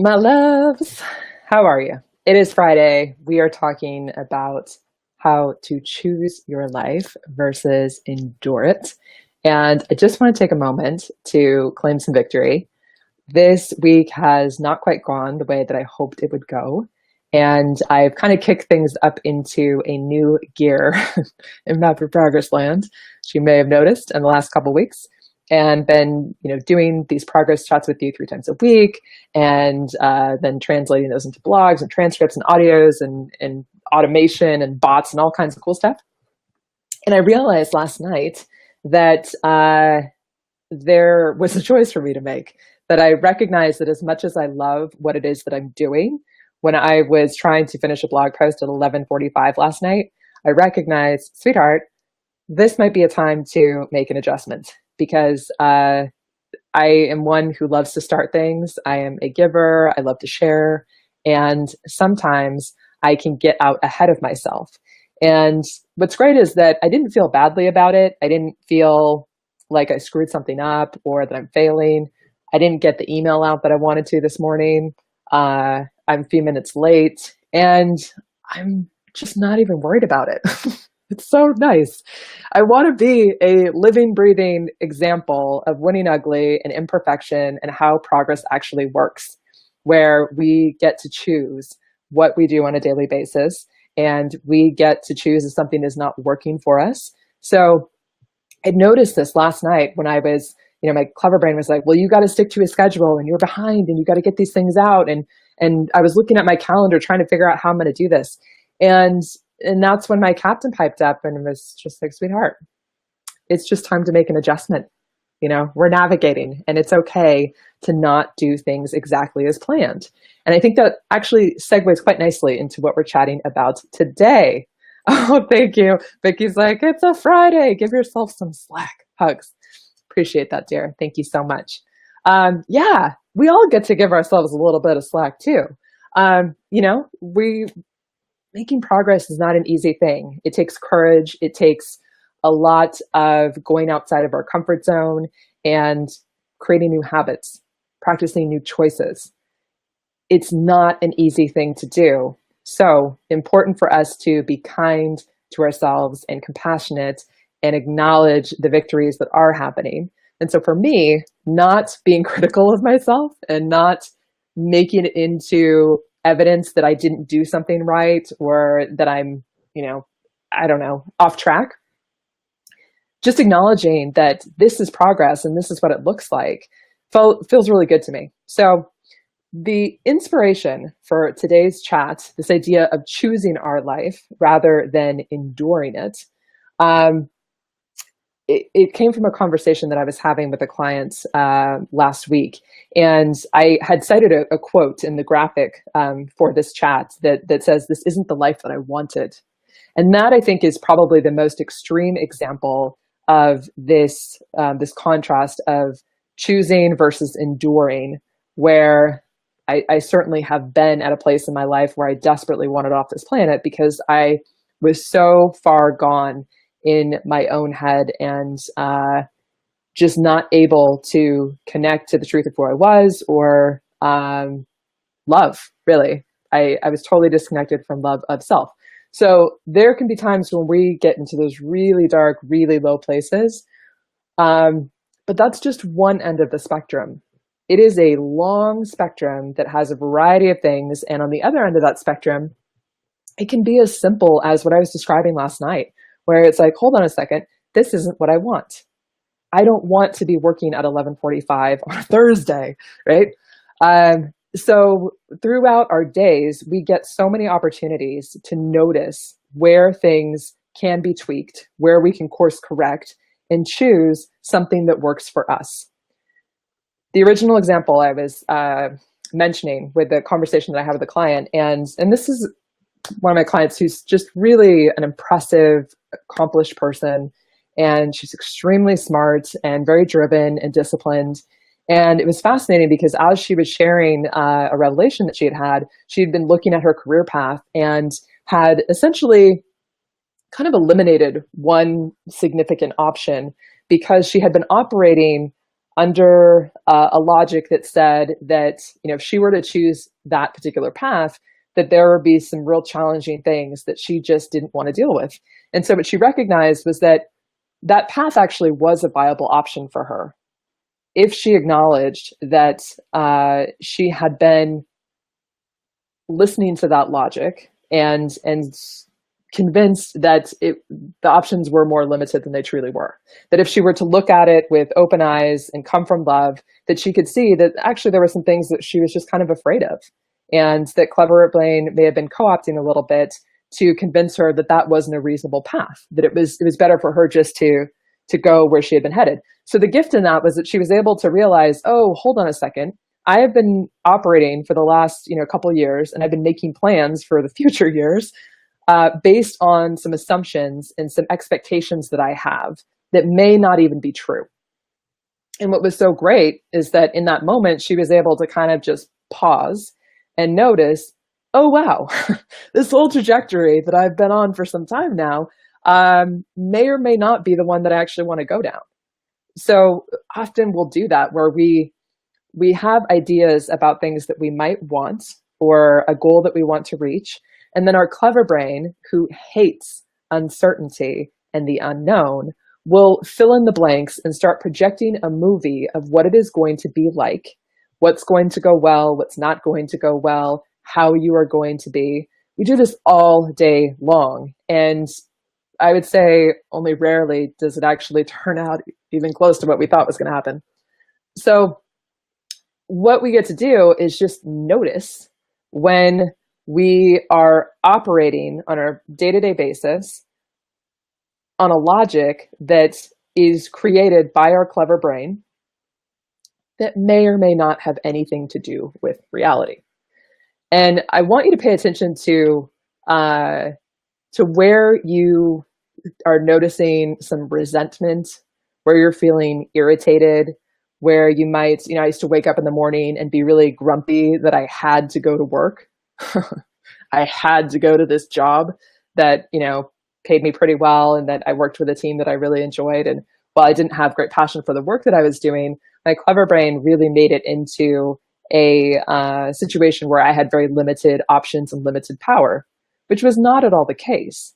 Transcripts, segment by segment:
My loves, how are you? It is Friday. We are talking about how to choose your life versus endure it. And I just want to take a moment to claim some victory. This week has not quite gone the way that I hoped it would go. And I've kind of kicked things up into a new gear in Map of Progress land, as you may have noticed in the last couple of weeks, and been, doing these progress chats with you 3 times a week, and then translating those into blogs and transcripts and audios and automation and bots and all kinds of cool stuff. And I realized last night that there was a choice for me to make. That I recognized that as much as I love what it is that I'm doing, when I was trying to finish a blog post at 11:45 last night, I recognized, sweetheart, this might be a time to make an adjustment because I am one who loves to start things. I am a giver. I love to share. And sometimes I can get out ahead of myself. And what's great is that I didn't feel badly about it. I didn't feel like I screwed something up or that I'm failing. I didn't get the email out that I wanted to this morning. I'm a few minutes late and I'm just not even worried about it. It's so nice. I want to be a living, breathing example of winning ugly and imperfection and how progress actually works, where we get to choose what we do on a daily basis and we get to choose if something is not working for us. So I noticed this last night when I was, my clever brain was like, well, you got to stick to a schedule and you're behind and you got to get these things out. And I was looking at my calendar trying to figure out how I'm going to do this. And and that's when my captain piped up and was just like, sweetheart, it's just time to make an adjustment. We're navigating and it's okay to not do things exactly as planned. And I think that actually segues quite nicely into what we're chatting about today. Oh, thank you. Vicky's like, it's a Friday. Give yourself some slack. Hugs. Appreciate that, dear. Thank you so much. Yeah, we all get to give ourselves a little bit of slack too. We making progress is not an easy thing. It takes courage. It takes a lot of going outside of our comfort zone and creating new habits, practicing new choices. It's not an easy thing to do. So important for us to be kind to ourselves and compassionate and acknowledge the victories that are happening. And so for me, not being critical of myself and not making it into evidence that I didn't do something right or that I'm, I don't know, off track. Just acknowledging that this is progress and this is what it looks like feels really good to me. So the inspiration for today's chat, this idea of choosing our life rather than enduring it, it came from a conversation that I was having with a client last week. And I had cited a quote in the graphic for this chat that says, this isn't the life that I wanted. And that, I think, is probably the most extreme example of this contrast of choosing versus enduring, where I certainly have been at a place in my life where I desperately wanted off this planet because I was so far gone in my own head and just not able to connect to the truth of who I was or love, really. I was totally disconnected from love of self. So there can be times when we get into those really dark, really low places. But that's just one end of the spectrum. It is a long spectrum that has a variety of things. And on the other end of that spectrum, it can be as simple as what I was describing last night, where it's like, hold on a second, this isn't what I want. I don't want to be working at 11:45 on a Thursday, right? So throughout our days, we get so many opportunities to notice where things can be tweaked, where we can course correct and choose something that works for us. The original example I was mentioning with the conversation that I had with a client, and this is one of my clients who's just really an impressive, accomplished person. And she's extremely smart and very driven and disciplined. And it was fascinating because as she was sharing a revelation that she had been looking at her career path and had essentially kind of eliminated one significant option because she had been operating under a logic that said that, if she were to choose that particular path, that there would be some real challenging things that she just didn't want to deal with. And so what she recognized was that that path actually was a viable option for her if she acknowledged that she had been listening to that logic and convinced that the options were more limited than they truly were. That if she were to look at it with open eyes and come from love, that she could see that actually there were some things that she was just kind of afraid of, and that Clever Brain may have been co-opting a little bit to convince her that that wasn't a reasonable path, that it was better for her just to go where she had been headed. So the gift in that was that she was able to realize, oh, hold on a second. I have been operating for the last couple of years, and I've been making plans for the future years based on some assumptions and some expectations that I have that may not even be true. And what was so great is that in that moment, she was able to kind of just pause and notice, oh, wow, this whole trajectory that I've been on for some time now may or may not be the one that I actually want to go down. So often we'll do that where we have ideas about things that we might want or a goal that we want to reach. And then our clever brain, who hates uncertainty and the unknown, will fill in the blanks and start projecting a movie of what it is going to be like, what's going to go well, what's not going to go well, how you are going to be. We do this all day long. And I would say only rarely does it actually turn out even close to what we thought was going to happen. So what we get to do is just notice when we are operating on a day-to-day basis on a logic that is created by our clever brain that may or may not have anything to do with reality. And I want you to pay attention to where you are noticing some resentment, where you're feeling irritated, where you might, I used to wake up in the morning and be really grumpy that I had to go to work. I had to go to this job that, paid me pretty well, and that I worked with a team that I really enjoyed. And while I didn't have great passion for the work that I was doing, my clever brain really made it into a situation where I had very limited options and limited power, which was not at all the case.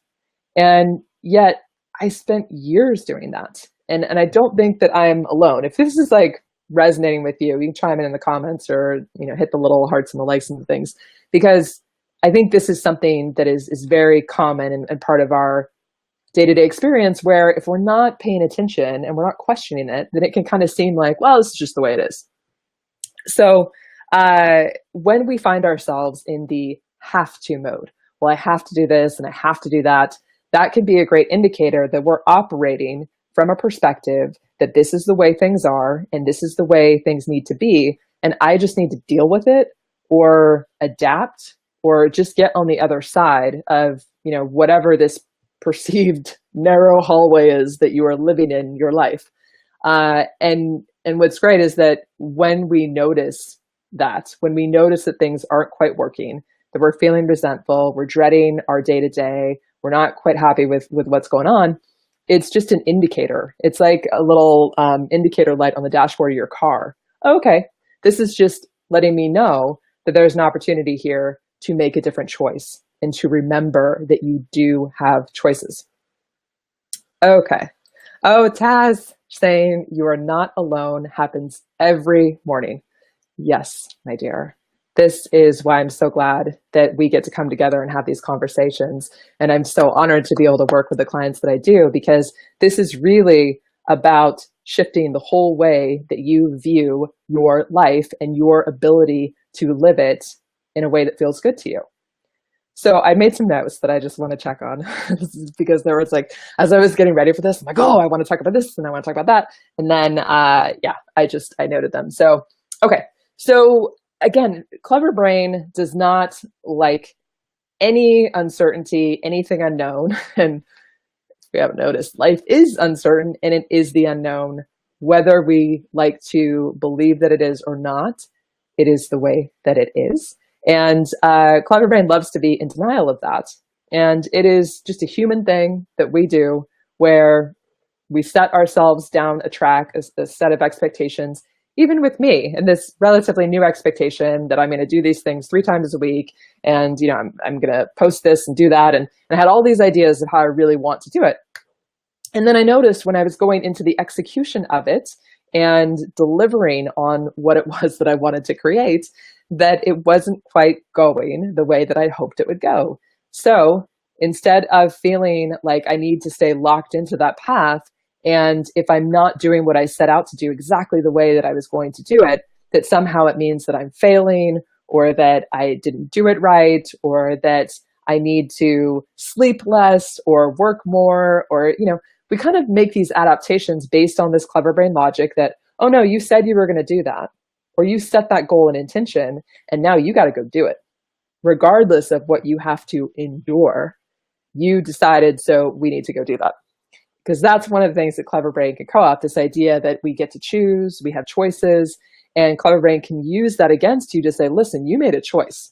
And yet I spent years doing that. And I don't think that I'm alone. If this is like resonating with you, you can chime in the comments or, hit the little hearts and the likes and the things, because I think this is something that is very common and part of our day-to-day experience, where if we're not paying attention and we're not questioning it, then it can kind of seem like, well, this is just the way it is. So when we find ourselves in the have to mode, well, I have to do this and I have to do that, that can be a great indicator that we're operating from a perspective that this is the way things are and this is the way things need to be, and I just need to deal with it or adapt or just get on the other side of, whatever this perceived narrow hallway is that you are living in your life. And what's great is that when we notice that things aren't quite working, that we're feeling resentful, we're dreading our day-to-day, we're not quite happy with what's going on, it's just an indicator. It's like a little indicator light on the dashboard of your car. Okay, this is just letting me know that there's an opportunity here to make a different choice and to remember that you do have choices. Okay. Oh, Taz saying you are not alone happens every morning. Yes, my dear. This is why I'm so glad that we get to come together and have these conversations. And I'm so honored to be able to work with the clients that I do, because this is really about shifting the whole way that you view your life and your ability to live it in a way that feels good to you. So I made some notes that I just want to check on because there was like, as I was getting ready for this, I'm like, oh, I want to talk about this and I want to talk about that. And then, I noted them. So, okay. So again, clever brain does not like any uncertainty, anything unknown. And if we haven't noticed, life is uncertain and it is the unknown. Whether we like to believe that it is or not, it is the way that it is. And clever brain loves to be in denial of that. And it is just a human thing that we do, where we set ourselves down a track, a set of expectations, even with me, and this relatively new expectation that I'm going to do these things 3 times a week, and I'm going to post this and do that, and I had all these ideas of how I really want to do it. And then I noticed when I was going into the execution of it and delivering on what it was that I wanted to create, that it wasn't quite going the way that I hoped it would go. So instead of feeling like I need to stay locked into that path, and if I'm not doing what I set out to do exactly the way that I was going to do it, that somehow it means that I'm failing, or that I didn't do it right, or that I need to sleep less or work more, or, we kind of make these adaptations based on this clever brain logic that, oh no, you said you were going to do that, or you set that goal and intention, and now you got to go do it. Regardless of what you have to endure, you decided, so we need to go do that. Because that's one of the things that Clever Brain can co-opt, this idea that we get to choose, we have choices, and Clever Brain can use that against you to say, listen, you made a choice.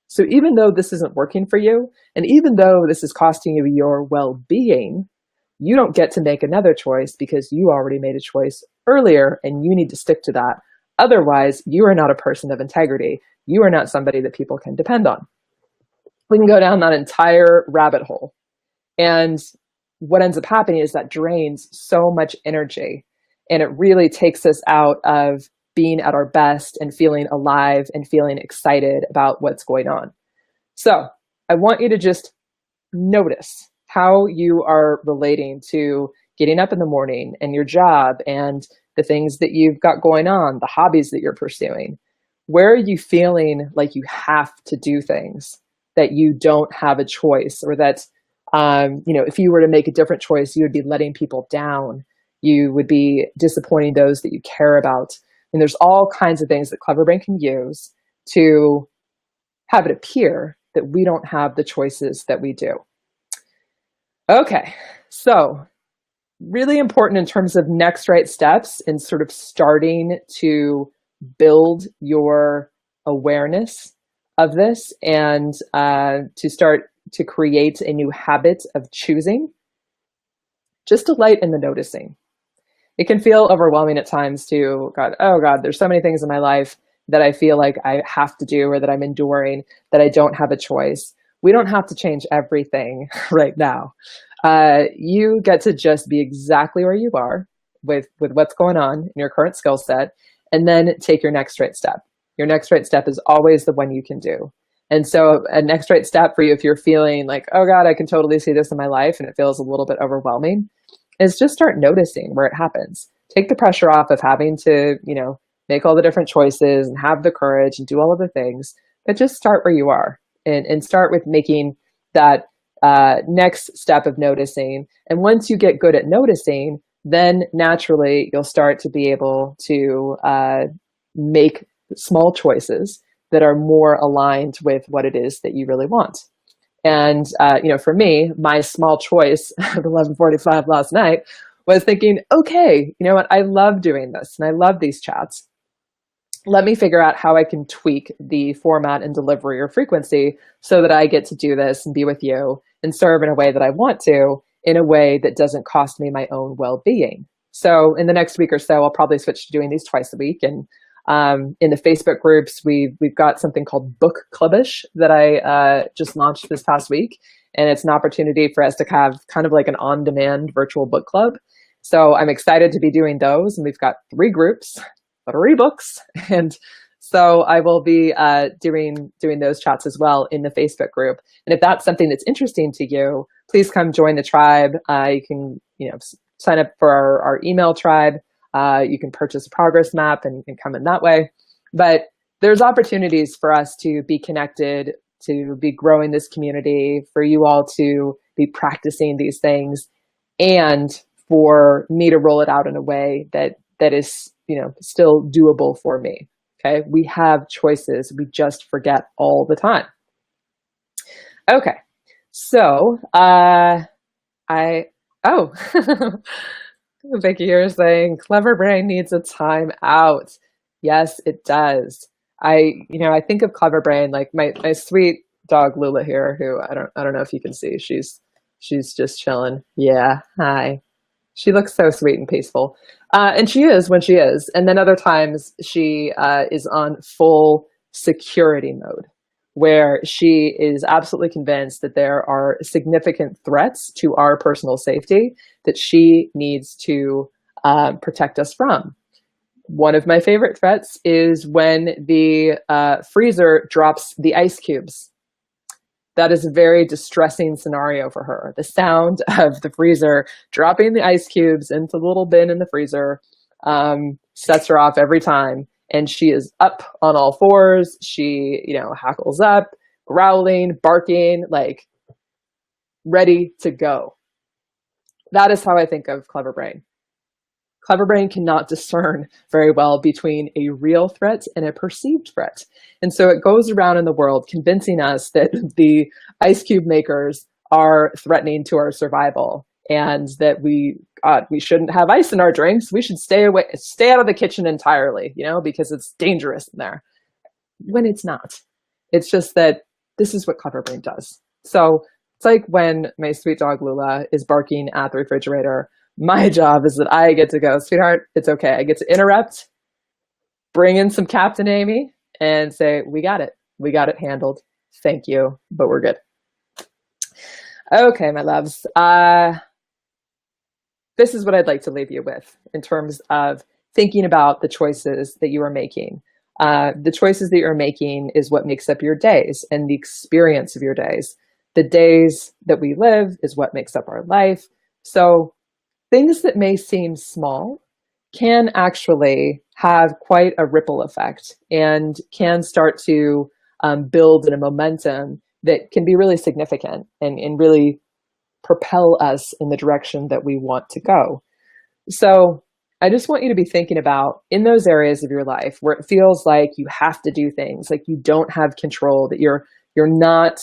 So even though this isn't working for you, and even though this is costing you your well-being, you don't get to make another choice because you already made a choice earlier, and you need to stick to that. Otherwise, you are not a person of integrity. You are not somebody that people can depend on. We can go down that entire rabbit hole. And what ends up happening is that drains so much energy, and it really takes us out of being at our best and feeling alive and feeling excited about what's going on. So I want you to just notice how you are relating to getting up in the morning and your job and the things that you've got going on, the hobbies that you're pursuing. Where are you feeling like you have to do things, that you don't have a choice, or that, if you were to make a different choice, you would be letting people down. You would be disappointing those that you care about. And there's all kinds of things that Clever Brain can use to have it appear that we don't have the choices that we do. Okay, so really important in terms of next right steps in sort of starting to build your awareness of this, and to start to create a new habit of choosing. Just delight in the noticing. It can feel overwhelming at times to, oh God, there's so many things in my life that I feel like I have to do, or that I'm enduring, that I don't have a choice. We don't have to change everything right now. You get to just be exactly where you are with what's going on in your current skill set, and then take your next right step. Your next right step is always the one you can do. And so a next right step for you, if you're feeling like, oh God, I can totally see this in my life, and it feels a little bit overwhelming, is just start noticing where it happens. Take the pressure off of having to, make all the different choices and have the courage and do all of the things, but just start where you are, and start with making that next step of noticing. And once you get good at noticing, then naturally you'll start to be able to make small choices that are more aligned with what it is that you really want. And, for me, my small choice at 11:45 last night was thinking, okay, you know what? I love doing this, and I love these chats. Let me figure out how I can tweak the format and delivery or frequency so that I get to do this and be with you and serve in a way that I want to, in a way that doesn't cost me my own well-being. So in the next week or so, I'll probably switch to doing these twice a week. And in the Facebook groups, we've got something called Book Clubbish that I just launched this past week. And it's an opportunity for us to have kind of like an on-demand virtual book club. So I'm excited to be doing those. And we've got 3 groups, 3 books. And so I will be doing those chats as well in the Facebook group. And if that's something that's interesting to you, please come join the tribe. You can sign up for our email tribe. You can purchase a progress map and come in that way. But there's opportunities for us to be connected, to be growing this community, for you all to be practicing these things, and for me to roll it out in a way that is still doable for me. Okay, we have choices. We just forget all the time. Okay, so Vicky, you're saying Clever Brain needs a time out. Yes, it does. I think of Clever Brain like my sweet dog Lula here, who I don't know if you can see. She's just chilling. Yeah, hi. She looks so sweet and peaceful. And she is when she is. And then other times she is on full security mode, where she is absolutely convinced that there are significant threats to our personal safety that she needs to protect us from. One of my favorite threats is when the freezer drops the ice cubes. That is a very distressing scenario for her. The sound of the freezer dropping the ice cubes into the little bin in the freezer sets her off every time. And she is up on all fours. She, hackles up, growling, barking, like ready to go. That is how I think of Clever Brain. Clever Brain cannot discern very well between a real threat and a perceived threat. And so it goes around in the world convincing us that the ice cube makers are threatening to our survival and that we shouldn't have ice in our drinks. We should stay out of the kitchen entirely, because it's dangerous in there. When it's not. It's just that this is what Clever Brain does. So it's like when my sweet dog Lula is barking at the refrigerator. My job is that I get to go, sweetheart, it's okay. I get to interrupt, bring in some Captain Amy, and say, we got it. We got it handled. Thank you, but we're good. Okay, my loves. This is what I'd like to leave you with in terms of thinking about the choices that you are making. The choices that you're making is what makes up your days and the experience of your days. The days that we live is what makes up our life. So things that may seem small can actually have quite a ripple effect and can start to build in a momentum that can be really significant and really propel us in the direction that we want to go. So I just want you to be thinking about in those areas of your life where it feels like you have to do things, like you don't have control, that you're not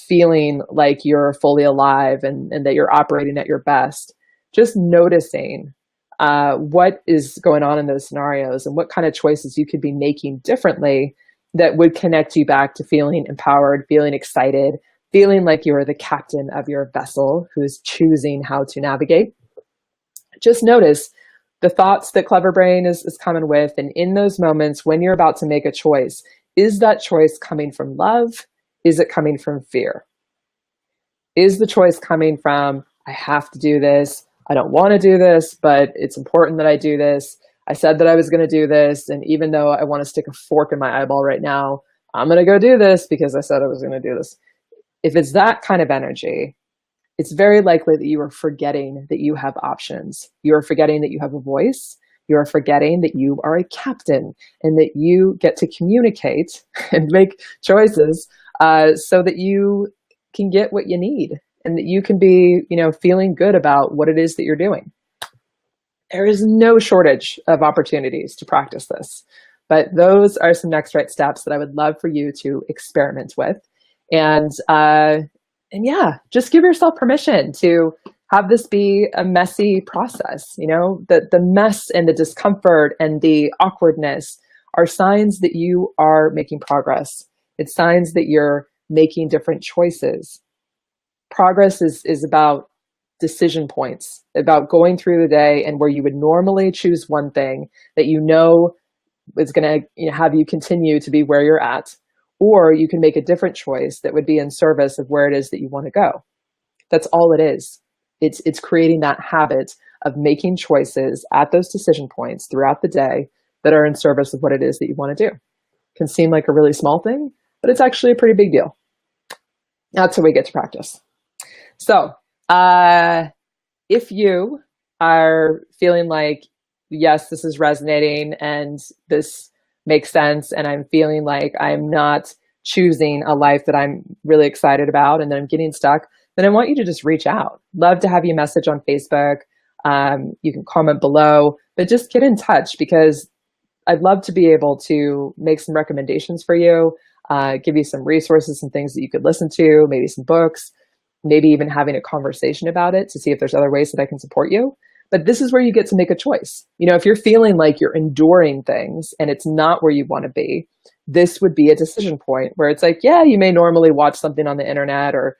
feeling like you're fully alive and that you're operating at your best. Just noticing what is going on in those scenarios and what kind of choices you could be making differently that would connect you back to feeling empowered, feeling excited, feeling like you're the captain of your vessel who's choosing how to navigate. Just notice the thoughts that Clever Brain is coming with. And in those moments when you're about to make a choice, is that choice coming from love? Is it coming from fear? Is the choice coming from, I have to do this, I don't want to do this, but it's important that I do this. I said that I was going to do this, and even though I want to stick a fork in my eyeball right now, I'm going to go do this because I said I was going to do this. If it's that kind of energy, it's very likely that you are forgetting that you have options. You are forgetting that you have a voice. You are forgetting that you are a captain and that you get to communicate and make choices so that you can get what you need and that you can be, feeling good about what it is that you're doing. There is no shortage of opportunities to practice this, but those are some next right steps that I would love for you to experiment with. And yeah, just give yourself permission to have this be a messy process. The mess and the discomfort and the awkwardness are signs that you are making progress. It's signs that you're making different choices. Progress is about decision points, about going through the day and where you would normally choose one thing that is going to have you continue to be where you're at, or you can make a different choice that would be in service of where it is that you want to go. That's all it is. It's creating that habit of making choices at those decision points throughout the day that are in service of what it is that you want to do. It can seem like a really small thing, but it's actually a pretty big deal. That's how we get to practice. So if you are feeling like, yes, this is resonating and this makes sense, and I'm feeling like I'm not choosing a life that I'm really excited about and that I'm getting stuck, then I want you to just reach out. Love to have you message on Facebook. You can comment below, but just get in touch because I'd love to be able to make some recommendations for you, give you some resources and things that you could listen to, maybe some books, maybe even having a conversation about it to see if there's other ways that I can support you. But this is where you get to make a choice. If you're feeling like you're enduring things and it's not where you want to be, this would be a decision point where it's like, yeah, you may normally watch something on the internet or,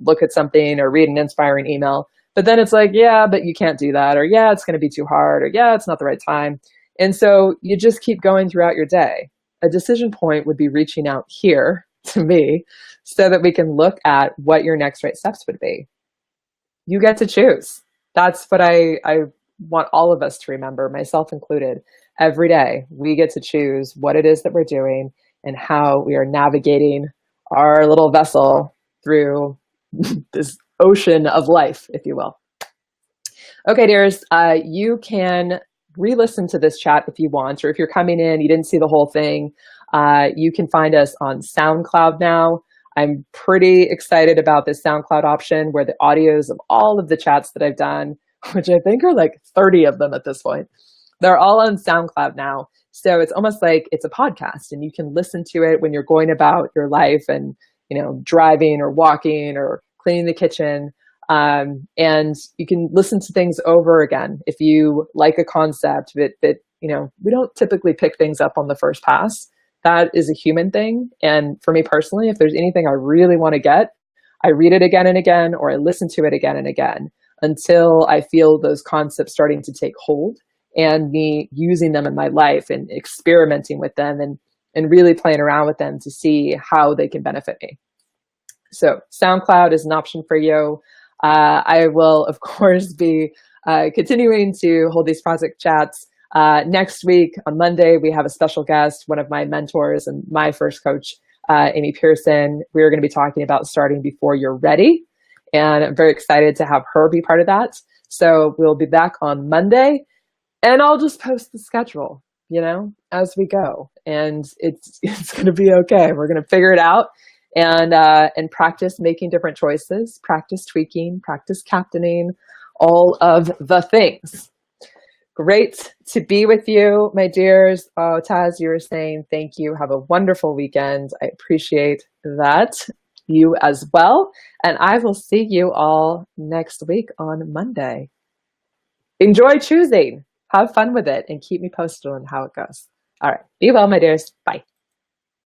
look at something or read an inspiring email, But then it's like, yeah, but you can't do that, or yeah, it's going to be too hard, or yeah, it's not the right time. And so you just keep going throughout your day. A decision point would be reaching out here to me so that we can look at what your next right steps would be. You get to choose. That's what I want all of us to remember, myself included. Every day, we get to choose what it is that we're doing and how we are navigating our little vessel through this ocean of life, if you will. Okay, dears, you can re-listen to this chat if you want, or if you're coming in, you didn't see the whole thing, you can find us on SoundCloud now. I'm pretty excited about this SoundCloud option where the audios of all of the chats that I've done, which I think are like 30 of them at this point, they're all on SoundCloud now. So it's almost like it's a podcast and you can listen to it when you're going about your life and, driving or walking or cleaning the kitchen. And you can listen to things over again if you like a concept that we don't typically pick things up on the first pass. That is a human thing. And for me personally, if there's anything I really want to get, I read it again and again, or I listen to it again and again until I feel those concepts starting to take hold and me using them in my life and experimenting with them and really playing around with them to see how they can benefit me. So SoundCloud is an option for you. I will, of course, be continuing to hold these project chats. Next week on Monday, we have a special guest, one of my mentors and my first coach, Amy Pearson. We're going to be talking about starting before you're ready. And I'm very excited to have her be part of that. So we'll be back on Monday and I'll just post the schedule, as we go. And it's going to be okay. We're going to figure it out and practice making different choices, practice tweaking, practice captaining, all of the things. Great to be with you, my dears. Oh, Taz, you were saying thank you. Have a wonderful weekend. I appreciate that. You as well. And I will see you all next week on Monday. Enjoy choosing. Have fun with it and keep me posted on how it goes. All right. Be well, my dears. Bye.